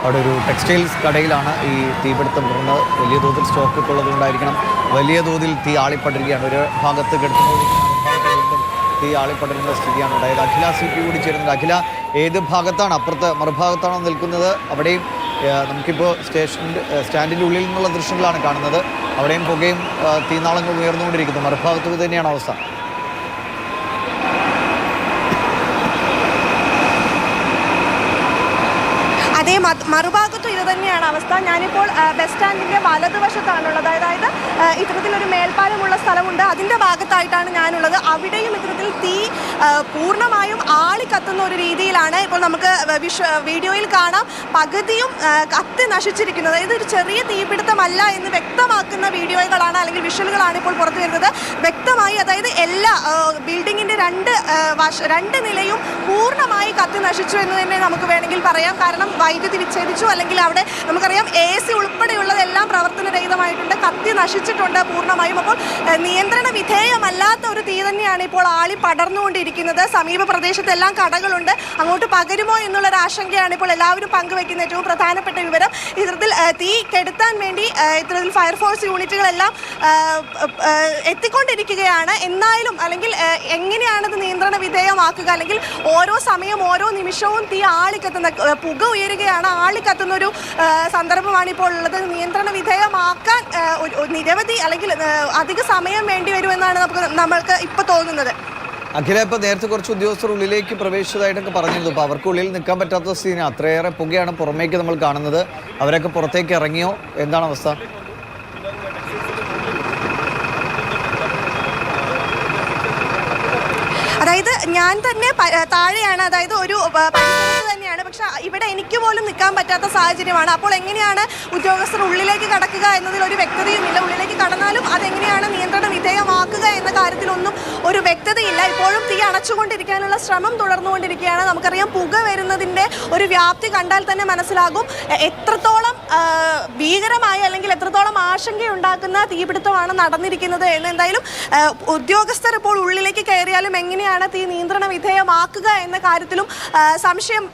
അവിടെ ഒരു ടെക്സ്റ്റൈൽസ് കടയിലാണ് ഈ തീപിടുത്തം തുടർന്നത്. വലിയ തോതിൽ സ്റ്റോക്ക് ഉള്ളതുകൊണ്ടായിരിക്കണം വലിയ തോതിൽ തീ ആളിപ്പടരുകയാണ്. ഒരു ഭാഗത്ത് കിടക്കുമ്പോഴേക്കും വീണ്ടും തീ ആളിപ്പടരുന്ന സ്ഥിതിയാണ് ഉണ്ടായത്. അഖില CP കൂടി ചേരുന്നത്. അഖില, ഏത് ഭാഗത്താണ്? അപ്പുറത്ത് മറുഭാഗത്താണോ നിൽക്കുന്നത്? അവിടെയും നമുക്കിപ്പോൾ സ്റ്റാൻഡിൻ്റെ ഉള്ളിൽ നിന്നുള്ള ദൃശ്യങ്ങളാണ് കാണുന്നത്. അവിടെയും പുകയും തീനാളങ്ങളും ഉയർന്നുകൊണ്ടിരിക്കുന്നു. മറുഭാഗത്ത് തന്നെയാണ് അവസ്ഥ. അതേ മറുഭാഗത്തും ഇത് തന്നെയാണ് അവസ്ഥ. ഞാനിപ്പോൾ ബസ് സ്റ്റാൻഡിൻ്റെ വലതുവശത്താണുള്ളത്. അതായത് ഇത്തരത്തിലൊരു മേൽപ്പാലമുള്ള സ്ഥലമുണ്ട്, അതിൻ്റെ ഭാഗത്തായിട്ടാണ് ഞാനുള്ളത്. അവിടെയും ഇത്തരത്തിൽ തീ പൂർണ്ണമായും ആളിക്കത്തുന്ന ഒരു രീതിയിലാണ് ഇപ്പോൾ നമുക്ക് വീഡിയോയിൽ കാണാം. പകുതിയും കത്തി നശിച്ചിരിക്കുന്നത്. ഇതൊരു ചെറിയ തീപിടുത്തമല്ല എന്ന് വ്യക്തമാക്കുന്ന വീഡിയോകളാണ് അല്ലെങ്കിൽ വിഷ്വലുകളാണ് ഇപ്പോൾ പുറത്തു വരുന്നത്. വ്യക്തമായി അതായത് എല്ലാ ബിൽഡിങ്ങിൻ്റെ രണ്ട് നിലയും പൂർണ്ണമായി കത്തി നശിച്ചു എന്ന് തന്നെ നമുക്ക് വേണമെങ്കിൽ പറയാം. കാരണം വൈദ്യുതി വിച്ഛേദിച്ചു, അല്ലെങ്കിൽ അവിടെ നമുക്കറിയാം AC ഉൾപ്പെടെയുള്ളതെല്ലാം പ്രവർത്തനരഹിതമായിട്ടുണ്ട്, കത്തി നശിച്ചിട്ടുണ്ട് പൂർണ്ണമായും. അപ്പോൾ നിയന്ത്രണ വിധേയമല്ലാത്ത ഒരു തീ തന്നെയാണ് ഇപ്പോൾ ആളി പടർന്നുകൊണ്ടിരിക്കുന്നത്. സമീപ പ്രദേശത്തെല്ലാം കടകളുണ്ട്, അങ്ങോട്ട് പകരുമോ എന്നുള്ളൊരു ആശങ്കയാണ് ഇപ്പോൾ എല്ലാവരും പങ്കുവെക്കുന്ന ഏറ്റവും പ്രധാനപ്പെട്ട വിവരം. ഇത്തരത്തിൽ തീ കെടുത്താൻ വേണ്ടി ഇത്തരത്തിൽ ഫയർഫോഴ്സ് യൂണിറ്റുകളെല്ലാം എത്തിക്കൊണ്ടിരിക്കുകയാണ്. എന്നാലും അല്ലെങ്കിൽ എങ്ങനെയാണത് നിയന്ത്രണ വിധേയമാക്കുക? അല്ലെങ്കിൽ ഓരോ സമയം ഓരോ നിമിഷവും തീ ആളിക്കത്തുന്ന പുക ഉയരുകയാണ്, ആളിക്കത്തുന്ന ഒരു സന്ദർഭമാണ് ഇപ്പോൾ ഉള്ളത്. നിയന്ത്രണ വിധേയമാക്കാൻ നിരവധി അല്ലെങ്കിൽ അധിക സമയം വേണ്ടി വരുമെന്നാണ് നമ്മൾക്ക് ഇപ്പോൾ തോന്നുന്നത്. അഖില, ഇപ്പോൾ നേരത്തെ കുറച്ച് ഉദ്യോഗസ്ഥർ ഉള്ളിലേക്ക് പ്രവേശിച്ചതായിട്ടൊക്കെ പറഞ്ഞിരുന്നു. അപ്പോൾ അവർക്ക് ഉള്ളിൽ നിൽക്കാൻ പറ്റാത്ത സ്ഥിതി, അത്രയേറെ പുകയാണ് പുറമേക്ക് നമ്മൾ കാണുന്നത്. അവരൊക്കെ പുറത്തേക്ക് ഇറങ്ങിയോ? എന്താണ് അവസ്ഥ? അതായത് ഞാൻ തന്നെ താഴെയാണ്, അതായത് ഒരു പരിസരത്ത് തന്നെയാണ്, പക്ഷെ ഇവിടെ എനിക്ക് പോലും നിൽക്കാൻ പറ്റാത്ത സാഹചര്യമാണ്. അപ്പോൾ എങ്ങനെയാണ് ഉദ്യോഗസ്ഥർ ഉള്ളിലേക്ക് കടക്കുക എന്നതിൽ ഒരു വ്യക്തതയുമില്ല. ഉള്ളിലേക്ക് കടന്നാലും അതെങ്ങനെയാണ് നിയന്ത്രണ വിധേയമാക്കുക എന്ന കാര്യത്തിലൊന്നും ഒരു വ്യക്തതയില്ല. ഇപ്പോഴും തീ അണച്ചുകൊണ്ടിരിക്കാനുള്ള ശ്രമം തുടർന്നുകൊണ്ടിരിക്കുകയാണ്. നമുക്കറിയാം, പുക വരുന്നതിൻ്റെ ഒരു വ്യാപ്തി കണ്ടാൽ തന്നെ മനസ്സിലാകും എത്രത്തോളം ഭീകരമായ അല്ലെങ്കിൽ എത്രത്തോളം ആശങ്കയുണ്ടാക്കുന്ന തീപിടുത്തമാണ് നടന്നിരിക്കുന്നത് എന്ന്. എന്തായാലും ഉദ്യോഗസ്ഥർ ഇപ്പോൾ ഉള്ളിലേക്ക് കയറിയാലും എങ്ങനെയാണ് തീ നിയന്ത്രണ വിധേയമാക്കുക എന്ന കാര്യത്തിലും സംശയം